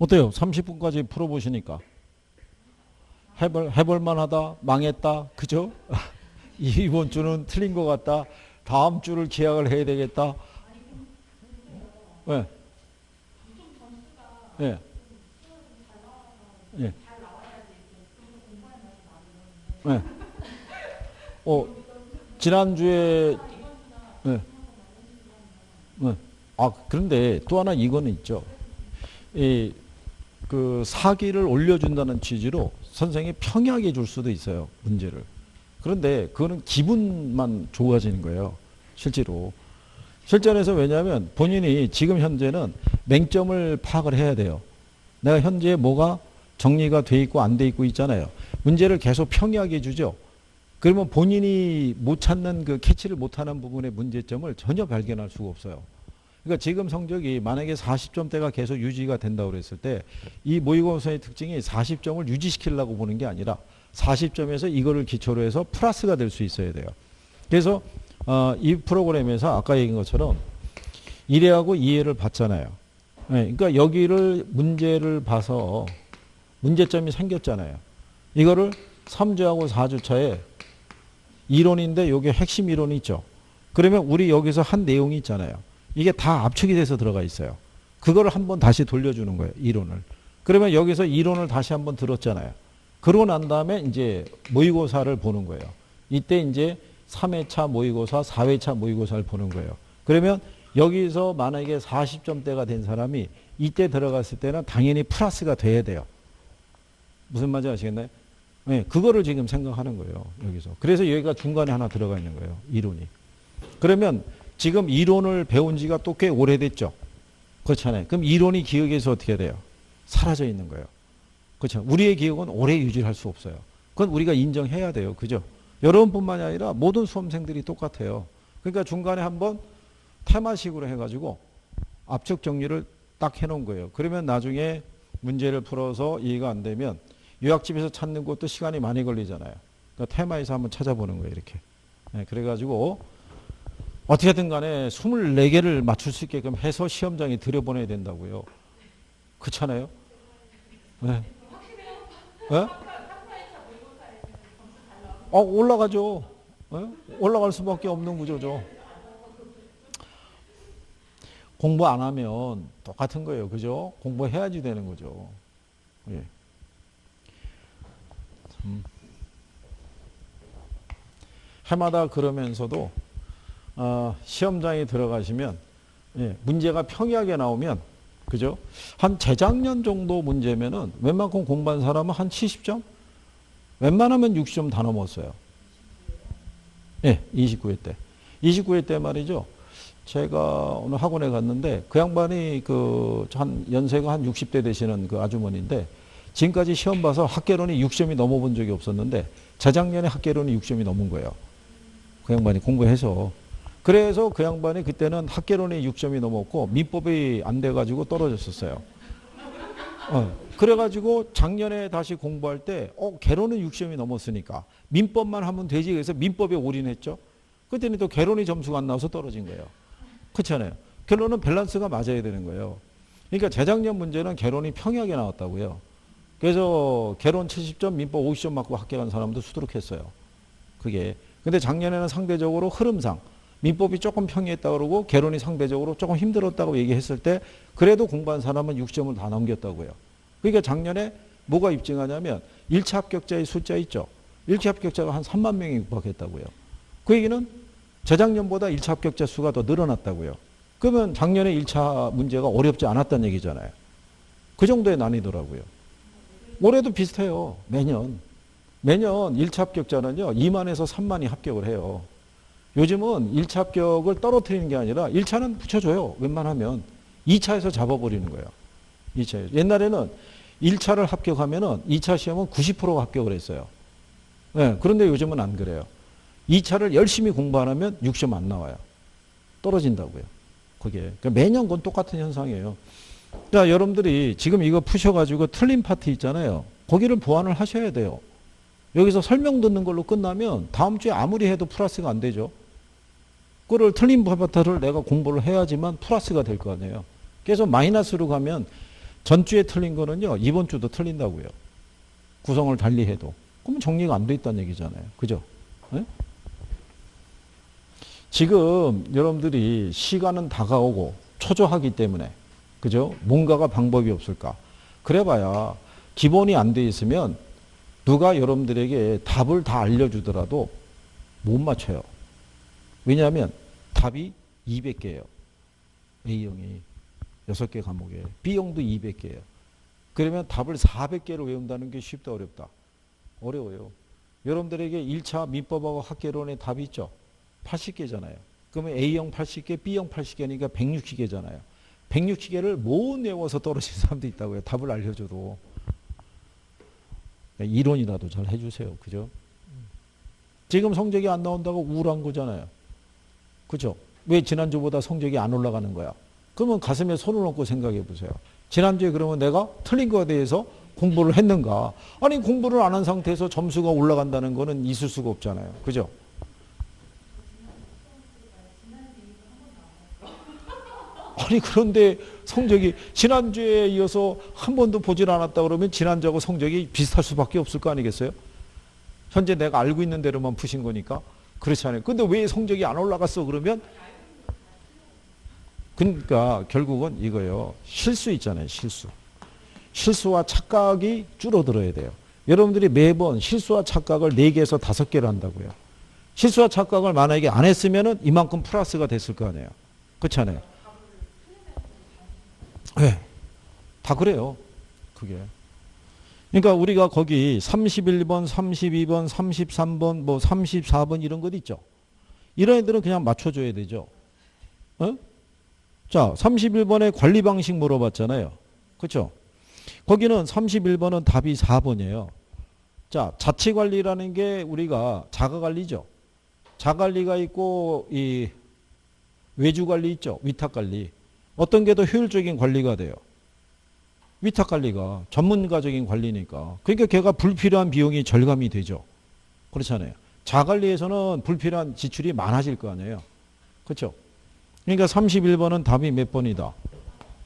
어때요? 30분까지 풀어보시니까. 해볼 만하다, 망했다, 그죠? 이번 주는 틀린 것 같다, 다음 주를 기약을 해야 되겠다. 네. 네. 네. 네. 지난주에, 네. 네. 그런데 또 하나 이거는 있죠. 그 사기를 올려준다는 취지로 선생님이 평이하게 줄 수도 있어요, 문제를. 그런데 그거는 기분만 좋아지는 거예요, 실제로. 실전에서. 왜냐하면 본인이 지금 현재는 맹점을 파악을 해야 돼요. 내가 현재 뭐가 정리가 돼 있고 안 돼 있고 있잖아요. 문제를 계속 평이하게 주죠. 그러면 본인이 못 찾는, 그 캐치를 못하는 부분의 문제점을 전혀 발견할 수가 없어요. 그러니까 지금 성적이 만약에 40점대가 계속 유지가 된다고 그랬을 때 이 모의고사의 특징이 40점을 유지시키려고 보는 게 아니라 40점에서 이거를 기초로 해서 플러스가 될 수 있어야 돼요. 그래서 이 프로그램에서 아까 얘기한 것처럼 1회하고 2회를 봤잖아요. 네, 그러니까 여기를 문제를 봐서 문제점이 생겼잖아요. 이거를 3주하고 4주차에 이론인데 여기 핵심 이론이 있죠. 그러면 우리 여기서 한 내용이 있잖아요. 이게 다 압축이 돼서 들어가 있어요. 그거를 한번 다시 돌려주는 거예요, 이론을. 그러면 여기서 이론을 다시 한번 들었잖아요. 그러고 난 다음에 이제 모의고사를 보는 거예요. 이때 이제 3회차 모의고사, 4회차 모의고사를 보는 거예요. 그러면 여기서 만약에 40점대가 된 사람이 이때 들어갔을 때는 당연히 플러스가 돼야 돼요. 무슨 말인지 아시겠나요? 네, 그거를 지금 생각하는 거예요, 여기서. 그래서 여기가 중간에 하나 들어가 있는 거예요, 이론이. 그러면 지금 이론을 배운 지가 또 꽤 오래됐죠. 그렇잖아요. 그럼 이론이 기억에서 어떻게 돼요? 사라져 있는 거예요. 그렇죠. 우리의 기억은 오래 유지할 수 없어요. 그건 우리가 인정해야 돼요. 그죠? 여러분뿐만이 아니라 모든 수험생들이 똑같아요. 그러니까 중간에 한번 테마식으로 해가지고 압축 정리를 딱 해놓은 거예요. 그러면 나중에 문제를 풀어서 이해가 안 되면 요약집에서 찾는 것도 시간이 많이 걸리잖아요. 그러니까 테마에서 한번 찾아보는 거예요, 이렇게. 네, 그래가지고 어떻게든 간에 24개를 맞출 수 있게끔 해서 시험장에 들여보내야 된다고요. 그렇잖아요? 네. 네? 올라가죠. 네? 올라갈 수밖에 없는 구조죠. 공부 안 하면 똑같은 거예요. 그죠? 공부해야지 되는 거죠. 예. 해마다 그러면서도 시험장에 들어가시면, 예, 문제가 평이하게 나오면, 그죠? 한 재작년 정도 문제면은 웬만큼 공부한 사람은 한 70점? 웬만하면 60점 다 넘었어요. 예, 29회 때. 29회 때 말이죠. 제가 오늘 학원에 갔는데 그 양반이 한 연세가 한 60대 되시는 그 아주머니인데 지금까지 시험 봐서 학개론이 6점이 넘어본 적이 없었는데 재작년에 학개론이 6점이 넘은 거예요. 그 양반이 공부해서. 그래서 그 양반이 그때는 학개론이 6점이 넘었고 민법이 안 돼가지고 떨어졌었어요. 그래가지고 작년에 다시 공부할 때 개론은 6점이 넘었으니까 민법만 하면 되지. 그래서 민법에 올인했죠. 그때는 또 개론이 점수가 안 나와서 떨어진 거예요. 그렇잖아요. 결론은 밸런스가 맞아야 되는 거예요. 그러니까 재작년 문제는 개론이 평이하게 나왔다고요. 그래서 개론 70점, 민법 50점 맞고 합격한 사람도 수두룩했어요. 그게. 근데 작년에는 상대적으로 흐름상 민법이 조금 평이했다고 그러고 개론이 상대적으로 조금 힘들었다고 얘기했을 때 그래도 공부한 사람은 6점을 다 넘겼다고요. 그러니까 작년에 뭐가 입증하냐면 1차 합격자의 숫자 있죠. 1차 합격자가 한 3만 명이 육박했다고요. 그 얘기는 재작년보다 1차 합격자 수가 더 늘어났다고요. 그러면 작년에 1차 문제가 어렵지 않았다는 얘기잖아요. 그 정도의 난이도라고요. 올해도 비슷해요. 매년 1차 합격자는요 2만에서 3만이 합격을 해요. 요즘은 1차 합격을 떨어뜨리는 게 아니라 1차는 붙여줘요. 웬만하면 2차에서 잡아버리는 거예요. 2차에서. 옛날에는 1차를 합격하면은 2차 시험은 90%가 합격을 했어요. 네, 그런데 요즘은 안 그래요. 2차를 열심히 공부 안 하면 6점 안 나와요. 떨어진다고요. 그게. 그러니까 매년 그건 똑같은 현상이에요. 그러니까 여러분들이 지금 이거 푸셔가지고 틀린 파트 있잖아요. 거기를 보완을 하셔야 돼요. 여기서 설명 듣는 걸로 끝나면 다음 주에 아무리 해도 플러스가 안 되죠. 그걸 틀린 파트를 내가 공부를 해야지만 플러스가 될 거 아니에요. 그래서 마이너스로 가면 전주에 틀린 거는요, 이번 주도 틀린다고요. 구성을 달리 해도. 그러면 정리가 안 돼 있다는 얘기잖아요. 그죠? 네? 지금 여러분들이 시간은 다가오고 초조하기 때문에, 그죠? 뭔가가 방법이 없을까? 그래봐야 기본이 안 돼 있으면 누가 여러분들에게 답을 다 알려주더라도 못 맞춰요. 왜냐하면 답이 200개예요. A형이 6개 과목에. B형도 200개예요. 그러면 답을 400개를 외운다는 게 쉽다 어렵다? 어려워요. 여러분들에게 1차 민법하고 학개론의 답이 있죠. 80개잖아요. 그러면 A형 80개, B형 80개니까 160개잖아요. 160개를 못 외워서 떨어진 사람도 있다고요. 답을 알려줘도. 이론이라도 잘 해주세요. 그죠? 지금 성적이 안 나온다고 우울한 거잖아요. 그죠? 왜 지난주보다 성적이 안 올라가는 거야? 그러면 가슴에 손을 얹고 생각해 보세요. 지난주에 그러면 내가 틀린 거에 대해서 공부를 했는가? 아니, 공부를 안 한 상태에서 점수가 올라간다는 거는 있을 수가 없잖아요. 그죠? 아니, 그런데 성적이 지난주에 이어서 한 번도 보질 않았다 그러면 지난주하고 성적이 비슷할 수밖에 없을 거 아니겠어요? 현재 내가 알고 있는 대로만 푸신 거니까. 그렇지 않아요. 근데 왜 성적이 안 올라갔어? 그러면 그러니까 결국은 이거예요. 실수 있잖아요. 실수. 실수와 착각이 줄어들어야 돼요. 여러분들이 매번 실수와 착각을 4개에서 5개를 한다고요. 실수와 착각을 만약에 안 했으면 이만큼 플러스가 됐을 거 아니에요. 그렇지 않아요? 네. 다 그래요. 그게. 그러니까 우리가 거기 31번, 32번, 33번, 뭐 34번 이런 것 있죠. 이런 애들은 그냥 맞춰줘야 되죠. 어? 자, 31번에 관리 방식 물어봤잖아요. 그렇죠? 거기는 31번은 답이 4번이에요. 자, 자치관리라는 게 우리가 자가관리죠. 자가관리가 있고 이 외주관리 있죠. 위탁관리. 어떤 게 더 효율적인 관리가 돼요? 위탁관리가 전문가적인 관리니까. 그러니까 걔가 불필요한 비용이 절감이 되죠. 그렇잖아요. 자관리에서는 불필요한 지출이 많아질 거 아니에요. 그렇죠? 그러니까 31번은 답이 몇 번이다?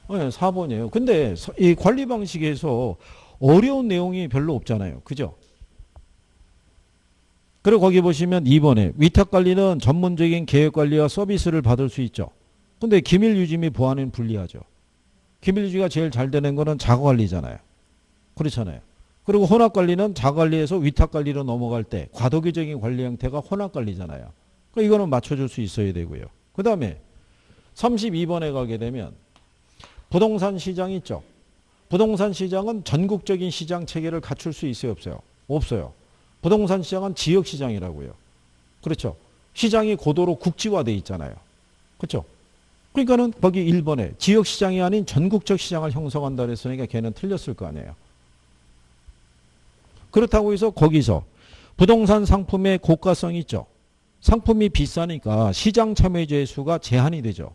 네, 4번이에요. 근데 이 관리 방식에서 어려운 내용이 별로 없잖아요. 그죠? 그리고 거기 보시면 2번에 위탁관리는 전문적인 계획관리와 서비스를 받을 수 있죠. 근데 기밀유지 및 보안은 불리하죠. 기밀유지가 제일 잘 되는 거는 자가관리잖아요. 그렇잖아요. 그리고 혼합관리는 자가관리에서 위탁관리로 넘어갈 때 과도기적인 관리 형태가 혼합관리잖아요. 그러니까 이거는 맞춰줄 수 있어야 되고요. 그 다음에 32번에 가게 되면 부동산 시장 있죠. 부동산 시장은 전국적인 시장 체계를 갖출 수 있어요, 없어요? 없어요. 부동산 시장은 지역 시장이라고요. 그렇죠. 시장이 고도로 국지화되어 있잖아요. 그렇죠. 그러니까는 거기 1번에 지역 시장이 아닌 전국적 시장을 형성한다 그랬으니까 걔는 틀렸을 거 아니에요. 그렇다고 해서 거기서 부동산 상품의 고가성이 있죠. 상품이 비싸니까 시장 참여자의 수가 제한이 되죠.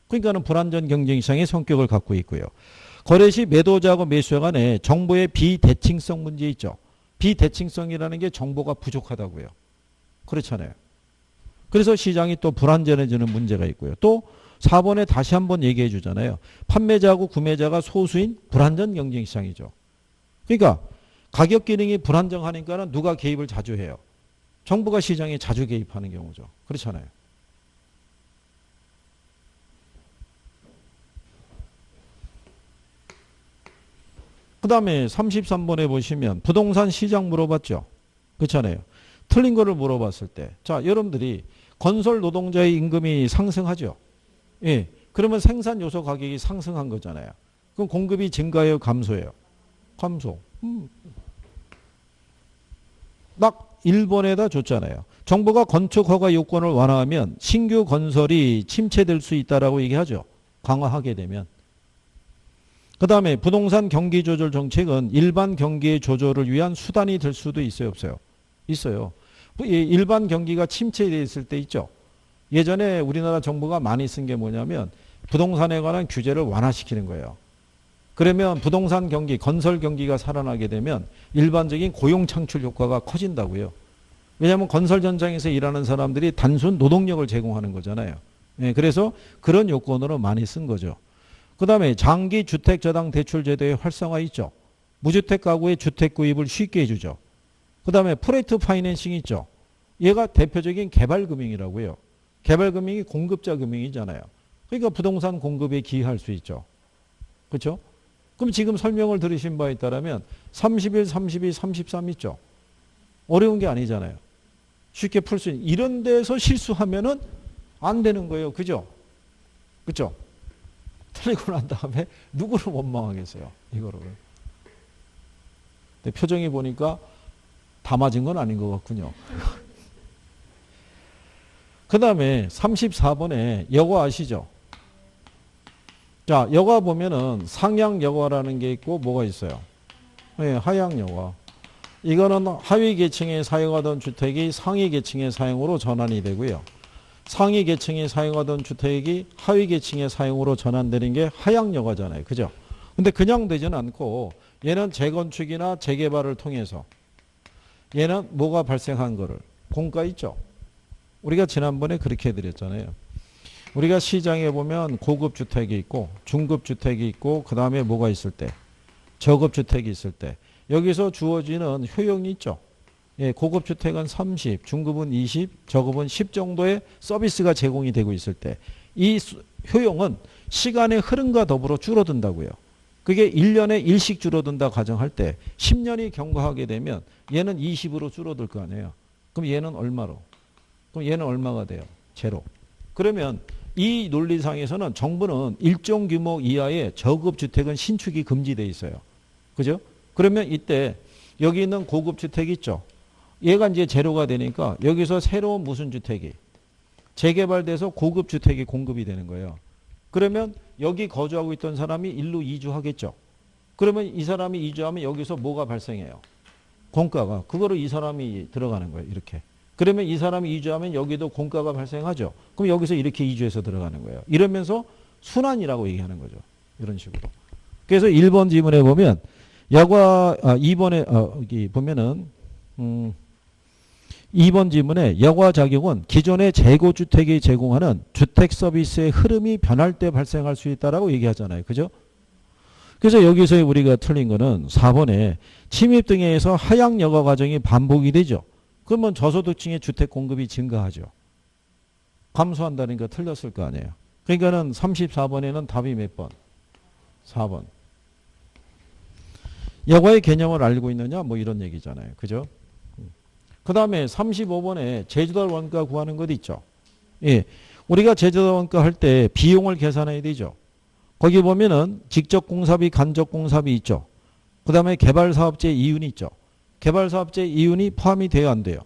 그러니까는 불안전 경쟁 시장의 성격을 갖고 있고요. 거래 시 매도자하고 매수자 간에 정보의 비대칭성 문제 있죠. 비대칭성이라는 게 정보가 부족하다고요. 그렇잖아요. 그래서 시장이 또 불안전해지는 문제가 있고요. 또 4번에 다시 한번 얘기해 주잖아요. 판매자하고 구매자가 소수인 불안전 경쟁 시장이죠. 그러니까 가격 기능이 불안정하니까는 누가 개입을 자주 해요? 정부가 시장에 자주 개입하는 경우죠. 그렇잖아요. 그 다음에 33번에 보시면 부동산 시장 물어봤죠. 그렇잖아요. 틀린 거를 물어봤을 때. 자, 여러분들이 건설 노동자의 임금이 상승하죠. 예. 그러면 생산 요소 가격이 상승한 거잖아요. 그럼 공급이 증가해요, 감소해요? 감소. 딱 1번에다 줬잖아요. 정부가 건축 허가 요건을 완화하면 신규 건설이 침체될 수 있다라고 얘기하죠. 강화하게 되면. 그 다음에 부동산 경기 조절 정책은 일반 경기의 조절을 위한 수단이 될 수도 있어요, 없어요? 있어요. 일반 경기가 침체되어 있을 때 있죠. 예전에 우리나라 정부가 많이 쓴 게 뭐냐면 부동산에 관한 규제를 완화시키는 거예요. 그러면 부동산 경기, 건설 경기가 살아나게 되면 일반적인 고용 창출 효과가 커진다고요. 왜냐하면 건설 현장에서 일하는 사람들이 단순 노동력을 제공하는 거잖아요. 예, 그래서 그런 요건으로 많이 쓴 거죠. 그 다음에 장기 주택저당 대출 제도의 활성화 있죠. 무주택 가구의 주택 구입을 쉽게 해주죠. 그 다음에 프로젝트 파이낸싱 있죠. 얘가 대표적인 개발금융이라고요. 개발금융이 공급자 금융이잖아요. 그러니까 부동산 공급에 기여할 수 있죠. 그렇죠? 그럼 지금 설명을 들으신 바에 따르면 31, 32, 33 있죠. 어려운 게 아니잖아요. 쉽게 풀 수 있는 이런 데서 실수하면은 안 되는 거예요. 그죠? 그죠? 틀리고 난 다음에 누구를 원망하겠어요. 이거를. 근데 표정이 보니까 다 맞은 건 아닌 것 같군요. 그 다음에 34번에 여과 아시죠? 자, 여과 보면은 상향 여과라는 게 있고 뭐가 있어요? 네, 하향 여과. 이거는 하위 계층에 사용하던 주택이 상위 계층의 사용으로 전환이 되고요. 상위 계층이 사용하던 주택이 하위 계층의 사용으로 전환되는 게 하향 여과잖아요. 그죠? 근데 그냥 되지는 않고 얘는 재건축이나 재개발을 통해서 얘는 뭐가 발생한 거를 공가 있죠? 우리가 지난번에 그렇게 해드렸잖아요. 우리가 시장에 보면 고급 주택이 있고 중급 주택이 있고 그 다음에 뭐가 있을 때 저급 주택이 있을 때 여기서 주어지는 효용이 있죠. 예, 고급 주택은 30, 중급은 20, 저급은 10 정도의 서비스가 제공이 되고 있을 때 이 효용은 시간의 흐름과 더불어 줄어든다고요. 그게 1년에 1씩 줄어든다 가정할 때 10년이 경과하게 되면 얘는 20으로 줄어들 거 아니에요. 그럼 얘는 얼마로? 그럼 얘는 얼마가 돼요? 제로. 그러면 이 논리상에서는 정부는 일정 규모 이하의 저급 주택은 신축이 금지되어 있어요. 그죠? 그러면 이때 여기 있는 고급 주택 있죠? 얘가 이제 제로가 되니까 여기서 새로운 무슨 주택이 재개발돼서 고급 주택이 공급이 되는 거예요. 그러면 여기 거주하고 있던 사람이 일로 이주하겠죠. 그러면 이 사람이 이주하면 여기서 뭐가 발생해요? 공가가. 그거로 이 사람이 들어가는 거예요. 이렇게. 그러면 이 사람이 이주하면 여기도 공가가 발생하죠. 그럼 여기서 이렇게 이주해서 들어가는 거예요. 이러면서 순환이라고 얘기하는 거죠. 이런 식으로. 그래서 1번 지문에 보면 여과 2번에 여기 보면은 2번 지문에 여과 작용은 기존의 재고주택이 제공하는 주택 서비스의 흐름이 변할 때 발생할 수 있다라고 얘기하잖아요. 그죠? 그래서 여기서 우리가 틀린 거는 4번에 침입 등에 의해서 하향 여과 과정이 반복이 되죠. 그러면 저소득층의 주택 공급이 증가하죠. 감소한다니까 틀렸을 거 아니에요. 그러니까는 34번에는 답이 몇 번? 4번. 여과의 개념을 알고 있느냐? 뭐 이런 얘기잖아요. 그죠? 그 다음에 35번에 제조달 원가 구하는 것 있죠. 예. 우리가 제조달 원가 할 때 비용을 계산해야 되죠. 거기 보면은 직접 공사비, 간접 공사비 있죠. 그 다음에 개발사업체 이윤이 있죠. 개발사업체 이윤이 포함이 돼야 안 돼요?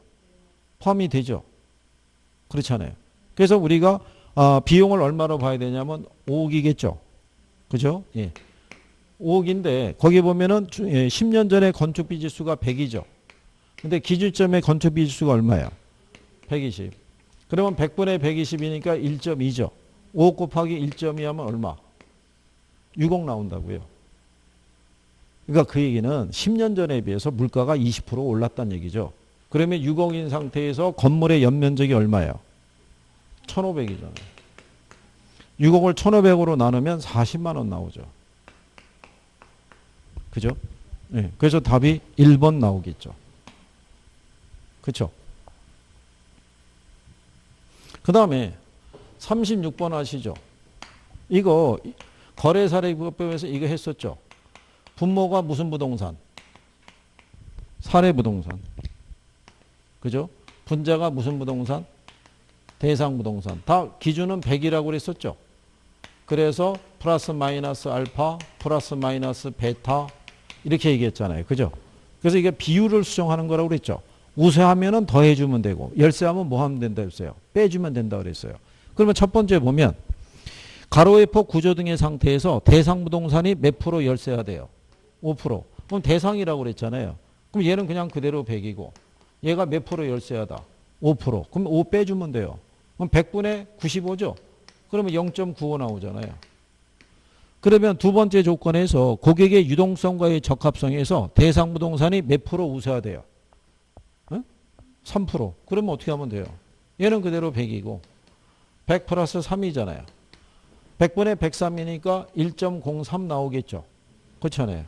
포함이 되죠. 그렇잖아요. 그래서 우리가 비용을 얼마로 봐야 되냐면 5억이겠죠. 그죠? 예. 5억인데 거기 보면은 10년 전에 건축비 지수가 100이죠. 근데 기준점의 건축비 지수가 얼마예요? 120. 그러면 100분의 120이니까 1.2죠. 5억 곱하기 1.2 하면 얼마? 6억 나온다고요. 그러니까 그 얘기는 10년 전에 비해서 물가가 20% 올랐다는 얘기죠. 그러면 6억인 상태에서 건물의 연면적이 얼마예요? 1,500이잖아요. 6억을 1,500으로 나누면 40만 원 나오죠. 그죠? 네. 그래서 답이 1번 나오겠죠. 그렇죠? 그 다음에 36번 아시죠? 이거 거래사례법에서 이거 했었죠. 분모가 무슨 부동산? 사례부동산. 그죠? 분자가 무슨 부동산? 대상부동산. 다 기준은 100이라고 그랬었죠. 그래서 플러스 마이너스 알파, 플러스 마이너스 베타 이렇게 얘기했잖아요. 그죠? 그래서 이게 비율을 수정하는 거라고 그랬죠. 우세하면은 더해주면 되고 열세하면 뭐 하면 된다 했어요? 빼주면 된다 그랬어요. 그러면 첫 번째 보면 가로의 폭 구조 등의 상태에서 대상 부동산이 몇 프로 열세가 돼요? 5%. 그럼 대상이라고 그랬잖아요. 그럼 얘는 그냥 그대로 100이고 얘가 몇 프로 열세하다? 5%. 그럼 5 빼주면 돼요. 그럼 100분의 95죠? 그러면 0.95 나오잖아요. 그러면 두 번째 조건에서 고객의 유동성과의 적합성에서 대상 부동산이 몇 프로 우세화돼요? 3%. 그러면 어떻게 하면 돼요? 얘는 그대로 100이고 100 플러스 3이잖아요. 100분의 103이니까 1.03 나오겠죠. 그렇잖아요.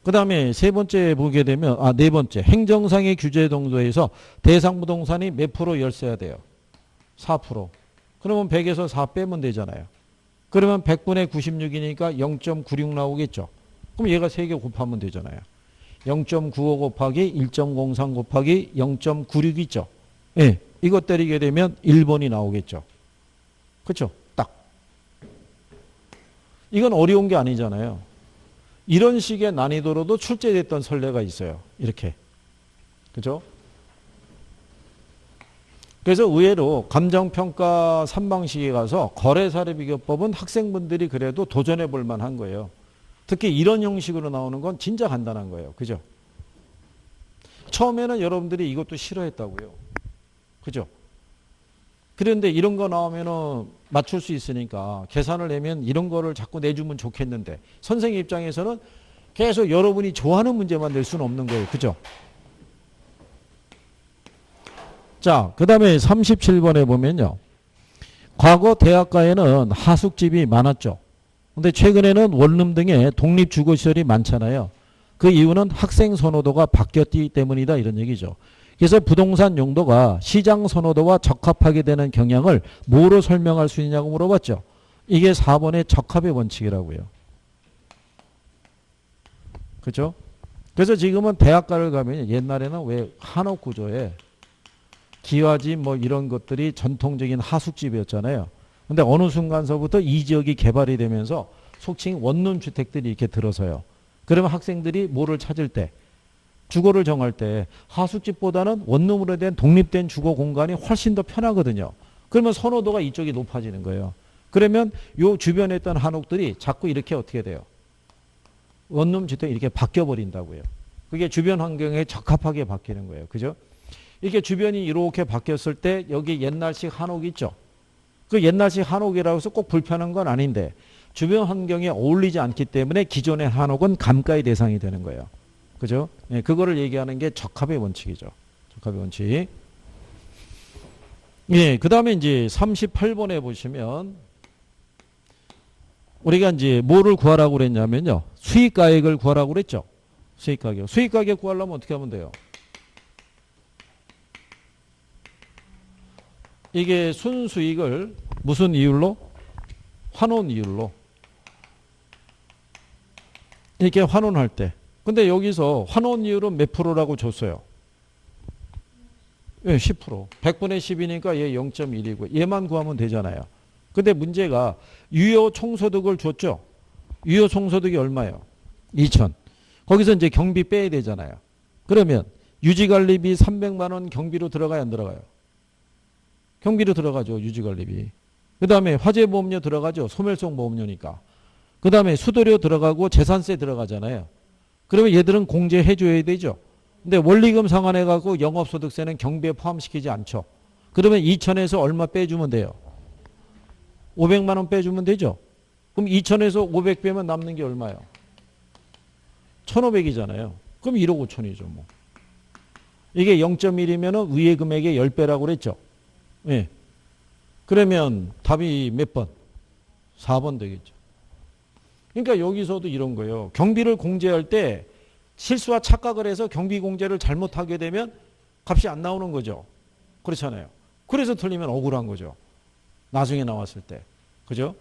그 다음에 세 번째 보게 되면, 네 번째. 행정상의 규제 정도에서 대상 부동산이 몇 프로 열세야 돼요? 4%. 그러면 100에서 4 빼면 되잖아요. 그러면 100분의 96이니까 0.96 나오겠죠. 그럼 얘가 3개 곱하면 되잖아요. 0.95 곱하기 1.03 곱하기 0.96 있죠. 예, 이거 때리게 되면 1번이 나오겠죠. 그렇죠? 딱. 이건 어려운 게 아니잖아요. 이런 식의 난이도로도 출제됐던 선례가 있어요. 이렇게. 그죠? 그래서 의외로 감정평가 3방식에 가서 거래사례비교법은 학생분들이 그래도 도전해 볼 만한 거예요. 특히 이런 형식으로 나오는 건 진짜 간단한 거예요. 그죠? 처음에는 여러분들이 이것도 싫어했다고요. 그죠? 그런데 이런 거 나오면은 맞출 수 있으니까 계산을 내면 이런 거를 자꾸 내주면 좋겠는데 선생님 입장에서는 계속 여러분이 좋아하는 문제만 낼 수는 없는 거예요. 그죠? 자, 그 다음에 37번에 보면요. 과거 대학가에는 하숙집이 많았죠. 근데 최근에는 원룸 등의 독립주거시설이 많잖아요. 그 이유는 학생 선호도가 바뀌었기 때문이다 이런 얘기죠. 그래서 부동산 용도가 시장 선호도와 적합하게 되는 경향을 뭐로 설명할 수 있냐고 물어봤죠. 이게 4번의 적합의 원칙이라고요. 그렇죠? 그래서 지금은 대학가를 가면 옛날에는 왜 한옥 구조에 기와집 뭐 이런 것들이 전통적인 하숙집이었잖아요. 근데 어느 순간서부터 이 지역이 개발이 되면서 속칭 원룸 주택들이 이렇게 들어서요. 그러면 학생들이 뭐를 찾을 때 주거를 정할 때 하숙집보다는 원룸으로 된 독립된 주거 공간이 훨씬 더 편하거든요. 그러면 선호도가 이쪽이 높아지는 거예요. 그러면 요 주변에 있던 한옥들이 자꾸 이렇게 어떻게 돼요? 원룸 주택이 이렇게 바뀌어 버린다고요. 그게 주변 환경에 적합하게 바뀌는 거예요. 그죠? 이렇게 주변이 이렇게 바뀌었을 때 여기 옛날식 한옥 있죠? 그 옛날식 한옥이라고 해서 꼭 불편한 건 아닌데 주변 환경에 어울리지 않기 때문에 기존의 한옥은 감가의 대상이 되는 거예요. 그죠? 네, 그거를 얘기하는 게 적합의 원칙이죠. 적합의 원칙. 예, 그 다음에 이제 38번에 보시면 우리가 이제 뭐를 구하라고 그랬냐면요. 수익가액을 구하라고 그랬죠. 수익가격. 수익가격 구하려면 어떻게 하면 돼요? 이게 순수익을 무슨 이율로? 환원 이율로. 이렇게 환원할 때. 근데 여기서 환원 이율은 몇 프로라고 줬어요? 예, 10%. 100분의 10이니까 얘 0.1이고 얘만 구하면 되잖아요. 근데 문제가 유효 총소득을 줬죠. 유효 총소득이 얼마예요? 2천. 거기서 이제 경비 빼야 되잖아요. 그러면 유지관리비 300만 원 경비로 들어가요, 안 들어가요? 경비로 들어가죠, 유지관리비. 그 다음에 화재보험료 들어가죠, 소멸성 보험료니까. 그 다음에 수도료 들어가고 재산세 들어가잖아요. 그러면 얘들은 공제해 줘야 되죠. 근데 원리금 상환해 갖고 영업소득세는 경비에 포함시키지 않죠. 그러면 2천에서 얼마 빼주면 돼요? 500만 원 빼주면 되죠. 그럼 2천에서 500 빼면 남는 게 얼마예요? 1,500이잖아요. 그럼 1억 5천이죠. 뭐. 이게 0.1이면 위의 금액의 10배라고 그랬죠. 예. 그러면 답이 몇 번? 4번 되겠죠. 그러니까 여기서도 이런 거예요. 경비를 공제할 때 실수와 착각을 해서 경비 공제를 잘못하게 되면 값이 안 나오는 거죠. 그렇잖아요. 그래서 틀리면 억울한 거죠. 나중에 나왔을 때. 그죠?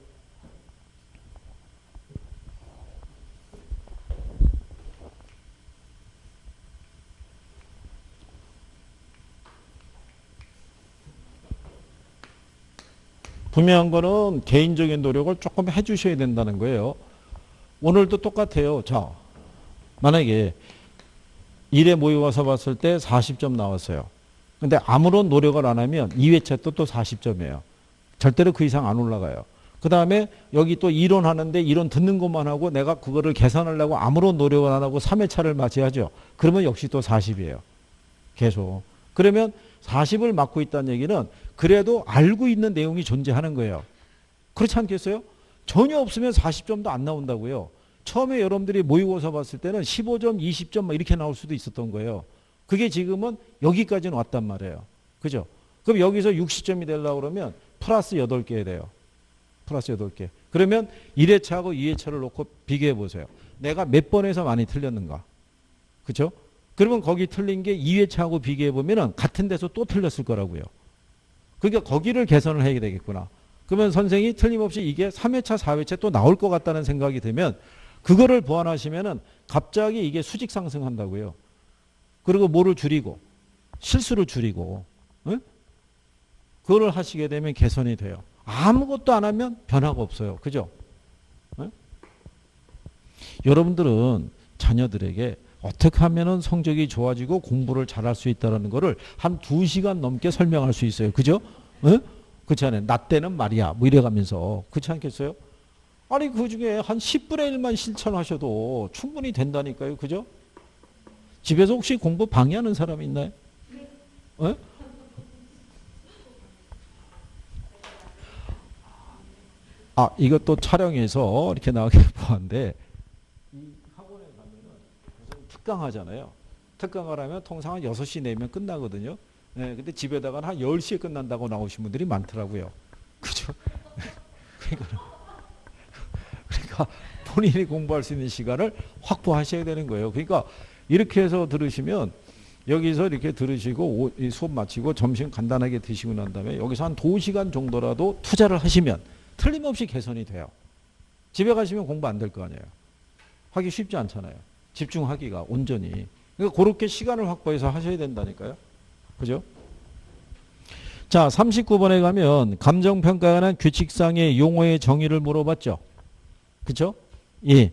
분명한 거는 개인적인 노력을 조금 해주셔야 된다는 거예요. 오늘도 똑같아요. 자, 만약에 1회 모의 와서 봤을 때 40점 나왔어요. 근데 아무런 노력을 안 하면 2회차 또 40점이에요. 절대로 그 이상 안 올라가요. 그 다음에 여기 또 이론하는데 이론 듣는 것만 하고 내가 그거를 계산하려고 아무런 노력을 안 하고 3회차를 맞이하죠. 그러면 역시 또 40이에요. 계속. 그러면 40을 맞고 있다는 얘기는 그래도 알고 있는 내용이 존재하는 거예요. 그렇지 않겠어요? 전혀 없으면 40점도 안 나온다고요. 처음에 여러분들이 모의고사 봤을 때는 15점, 20점 막 이렇게 나올 수도 있었던 거예요. 그게 지금은 여기까지는 왔단 말이에요. 그죠? 그럼 여기서 60점이 되려고 그러면 플러스 8개 돼요. 플러스 8개. 그러면 1회차하고 2회차를 놓고 비교해 보세요. 내가 몇 번에서 많이 틀렸는가. 그렇죠? 그러면 거기 틀린 게 2회차하고 비교해 보면은 같은 데서 또 틀렸을 거라고요. 그러니까 거기를 개선을 해야 되겠구나. 그러면 선생이 틀림없이 이게 3회차, 4회차 또 나올 것 같다는 생각이 들면 그거를 보완하시면은 갑자기 이게 수직 상승한다고요. 그리고 뭐를 줄이고 실수를 줄이고 그거를 하시게 되면 개선이 돼요. 아무것도 안 하면 변화가 없어요. 그죠? 여러분들은 자녀들에게 어떻게 하면은 성적이 좋아지고 공부를 잘할 수 있다는 거를 한 2시간 넘게 설명할 수 있어요. 그죠? 그렇지 않아요? 나 때는 말이야. 뭐 이래가면서. 그렇지 않겠어요? 아니 그 중에 한 10분의 1만 실천하셔도 충분히 된다니까요. 그죠? 집에서 혹시 공부 방해하는 사람 있나요? 아, 이것도 촬영해서 이렇게 나가게 보았는데 이 학원에 가면은 우선 특강하잖아요. 특강을 하면 통상 한 6시 내면 끝나거든요. 네, 근데 집에다가 한 10시에 끝난다고 나오신 분들이 많더라고요. 그죠? 그러니까 본인이 공부할 수 있는 시간을 확보하셔야 되는 거예요. 그러니까 이렇게 해서 들으시면 여기서 이렇게 들으시고 수업 마치고 점심 간단하게 드시고 난 다음에 여기서 한 2시간 정도라도 투자를 하시면 틀림없이 개선이 돼요. 집에 가시면 공부 안 될 거 아니에요. 하기 쉽지 않잖아요. 집중하기가 온전히. 그러니까 그렇게 시간을 확보해서 하셔야 된다니까요. 그죠? 자, 39번에 가면 감정평가에 관한 규칙상의 용어의 정의를 물어봤죠. 그쵸? 예.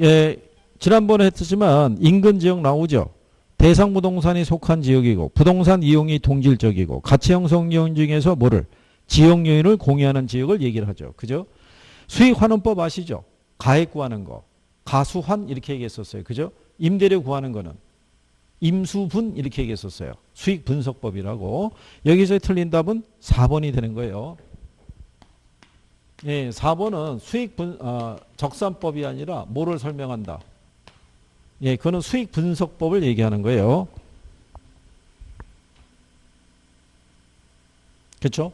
예. 지난번에 했지만 인근 지역 나오죠. 대상 부동산이 속한 지역이고 부동산 이용이 동질적이고 가치 형성 요인 중에서 뭐를? 지역 요인을 공유하는 지역을 얘기를 하죠. 그죠? 수익환원법 아시죠? 가액 구하는 거. 가수환 이렇게 얘기했었어요. 그죠? 임대료 구하는 거는 임수분 이렇게 얘기했었어요. 수익분석법이라고. 여기서 틀린 답은 4번이 되는 거예요. 예, 4번은 적산법이 아니라 뭐를 설명한다? 예, 그거는 수익분석법을 얘기하는 거예요. 그렇죠?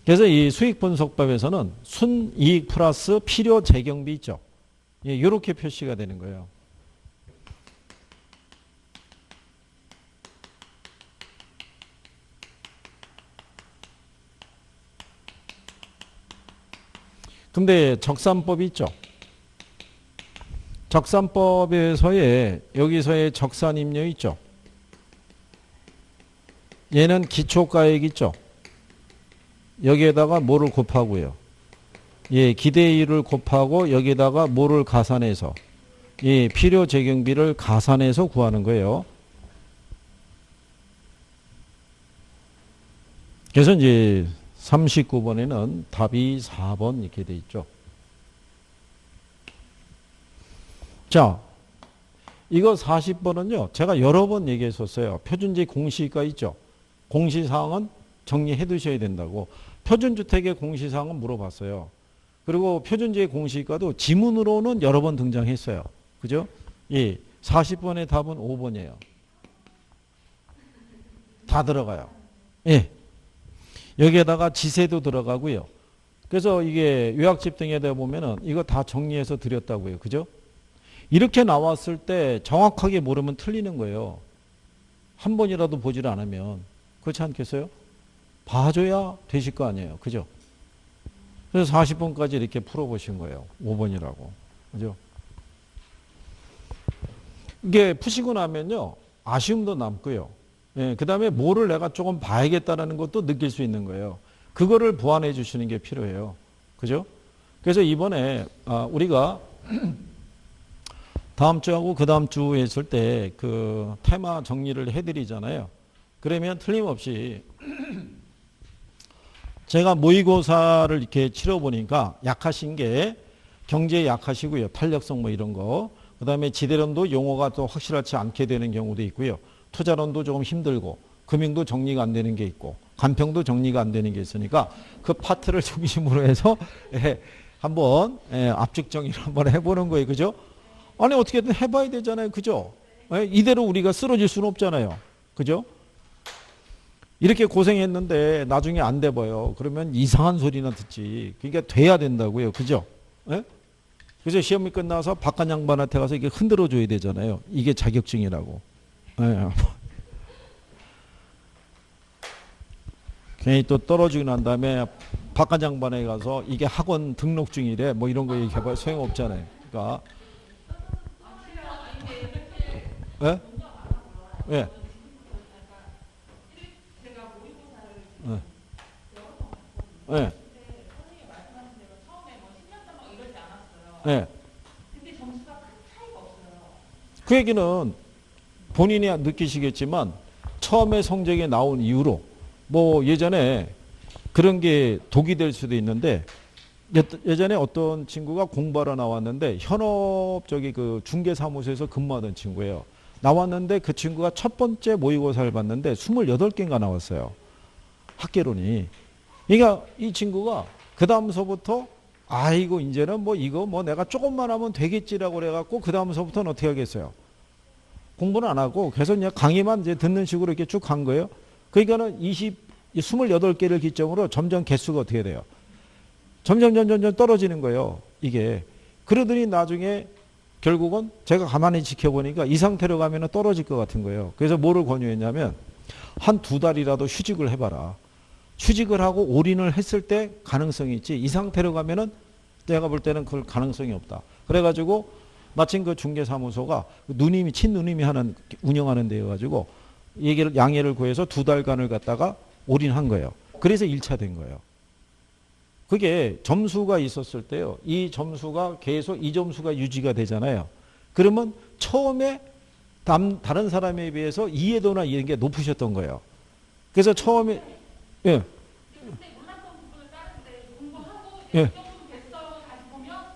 그래서 이 수익분석법에서는 순이익 플러스 필요 재경비 있죠. 예, 이렇게 표시가 되는 거예요. 근데 적산법이 있죠. 적산법에서의 여기서의 적산임료 있죠. 얘는 기초가액 있죠. 여기에다가 뭐를 곱하고요. 예, 기대이율을 곱하고 여기에다가 뭐를 가산해서 예, 필요 재경비를 가산해서 구하는 거예요. 그래서 이제 39번에는 답이 4번 이렇게 돼 있죠. 자, 이거 40번은요. 제가 여러 번 얘기했었어요. 표준지 공시가 있죠. 공시사항은 정리해 두셔야 된다고. 표준주택의 공시사항은 물어봤어요. 그리고 표준지의 공시가도 지문으로는 여러 번 등장했어요. 그죠? 예, 40번의 답은 5번이에요. 다 들어가요. 예. 여기에다가 지세도 들어가고요. 그래서 이게 요약집 등에다 보면은 이거 다 정리해서 드렸다고요. 그죠? 이렇게 나왔을 때 정확하게 모르면 틀리는 거예요. 한 번이라도 보지를 않으면. 그렇지 않겠어요? 봐줘야 되실 거 아니에요. 그죠? 그래서 40번까지 이렇게 풀어보신 거예요. 5번이라고. 그죠? 이게 푸시고 나면요. 아쉬움도 남고요. 예, 그 다음에 뭐를 내가 조금 봐야겠다는 것도 느낄 수 있는 거예요. 그거를 보완해 주시는 게 필요해요. 그죠? 그래서 이번에 우리가 다음 주하고 그 다음 주에 있을 때 그 테마 정리를 해드리잖아요. 그러면 틀림없이 제가 모의고사를 이렇게 치러보니까 약하신 게 경제에 약하시고요. 탄력성 뭐 이런 거. 그 다음에 지대론도 용어가 또 확실하지 않게 되는 경우도 있고요. 투자론도 조금 힘들고 금융도 정리가 안 되는 게 있고 간평도 정리가 안 되는 게 있으니까 그 파트를 중심으로 해서 한번 압축 정리를 한번 해보는 거예요. 그죠? 아니 어떻게든 해봐야 되잖아요. 그죠? 이대로 우리가 쓰러질 수는 없잖아요. 그죠? 이렇게 고생했는데 나중에 안 돼 봐요. 그러면 이상한 소리나 듣지. 그러니까 돼야 된다고요. 그죠? 예? 그래서 시험이 끝나서 바깥 양반한테 가서 이게 흔들어 줘야 되잖아요. 이게 자격증이라고. 예. 괜히 또 떨어지고 난 다음에 바깥 양반에 가서 이게 학원 등록증이래. 뭐 이런 거 얘기해봐야 소용없잖아요. 그러니까 예? 예. 예. 예. 예. 그 얘기는 본인이 느끼시겠지만 처음에 성적이 나온 이후로 뭐 예전에 그런 게 독이 될 수도 있는데 예전에 어떤 친구가 공부하러 나왔는데 현업 저기 그 중개사무소에서 근무하던 친구예요. 나왔는데 그 친구가 첫 번째 모의고사를 봤는데 28개인가 나왔어요. 학계론이. 그러니까 이 친구가 그 다음서부터 아이고 이제는 뭐 이거 뭐 내가 조금만 하면 되겠지라고 그래갖고 그 다음서부터는 어떻게 하겠어요? 공부는 안 하고 계속 그냥 강의만 이제 듣는 식으로 이렇게 쭉 간 거예요. 그러니까는 28개를 기점으로 점점 개수가 어떻게 돼요? 점점 떨어지는 거예요. 이게. 그러더니 나중에 결국은 제가 가만히 지켜보니까 이 상태로 가면 떨어질 것 같은 거예요. 그래서 뭐를 권유했냐면 한 2달이라도 휴직을 해봐라. 휴직을 하고 올인을 했을 때 가능성이 있지. 이 상태로 가면은 내가 볼 때는 그럴 가능성이 없다. 그래가지고 마침 그 중개사무소가 누님이 친누님이 운영하는 데여가지고 양해를 구해서 2달간을 갖다가 올인한 거예요. 그래서 1차 된 거예요. 그게 점수가 있었을 때요. 이 점수가 계속 이 점수가 유지가 되잖아요. 그러면 처음에 다른 사람에 비해서 이해도나 이런 게 높으셨던 거예요. 그래서 처음에 예. 예.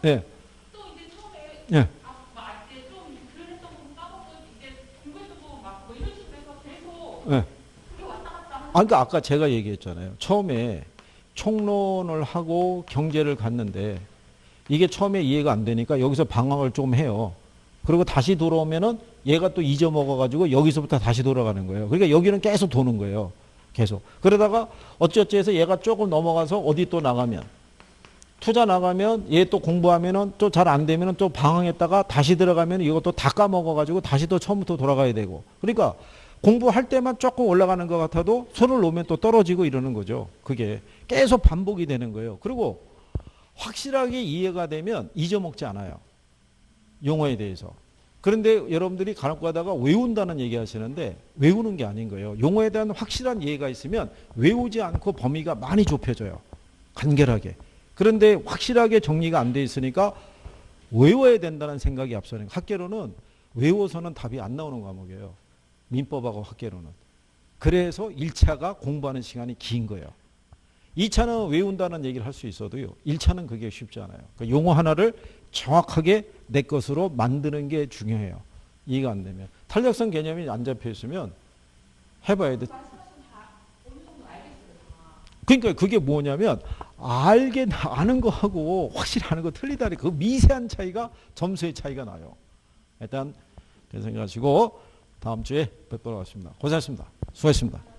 예. 예. 예. 그러니까 아까 제가 얘기했잖아요. 처음에 총론을 하고 경제를 갔는데 이게 처음에 이해가 안 되니까 여기서 방황을 좀 해요. 그리고 다시 돌아오면은 얘가 또 잊어먹어가지고 여기서부터 다시 돌아가는 거예요. 그러니까 여기는 계속 도는 거예요. 계속. 그러다가 어찌어찌 해서 얘가 조금 넘어가서 어디 또 나가면 투자 나가면 얘 또 공부하면은 또 잘 안 되면은 또 방황했다가 다시 들어가면 이것도 다 까먹어가지고 다시 또 처음부터 돌아가야 되고. 그러니까 공부할 때만 조금 올라가는 것 같아도 손을 놓으면 또 떨어지고 이러는 거죠. 그게 계속 반복이 되는 거예요. 그리고 확실하게 이해가 되면 잊어먹지 않아요. 용어에 대해서. 그런데 여러분들이 간혹 가다가 외운다는 얘기 하시는데 외우는 게 아닌 거예요. 용어에 대한 확실한 이해가 있으면 외우지 않고 범위가 많이 좁혀져요. 간결하게. 그런데 확실하게 정리가 안 돼 있으니까 외워야 된다는 생각이 앞서는 학계로는 외워서는 답이 안 나오는 과목이에요. 민법하고 학계로는. 그래서 1차가 공부하는 시간이 긴 거예요. 2차는 외운다는 얘기를 할 수 있어도요. 1차는 그게 쉽지 않아요. 그러니까 용어 하나를 정확하게 내 것으로 만드는 게 중요해요. 이해가 안 되면. 탄력성 개념이 안 잡혀 있으면 해봐야 돼. 그러니까 그게 뭐냐면 아는 거하고 확실히 아는 거 틀리다니 그 미세한 차이가 점수의 차이가 나요. 일단 그렇게 생각하시고 다음 주에 뵙도록 하겠습니다. 고생하셨습니다. 수고하셨습니다.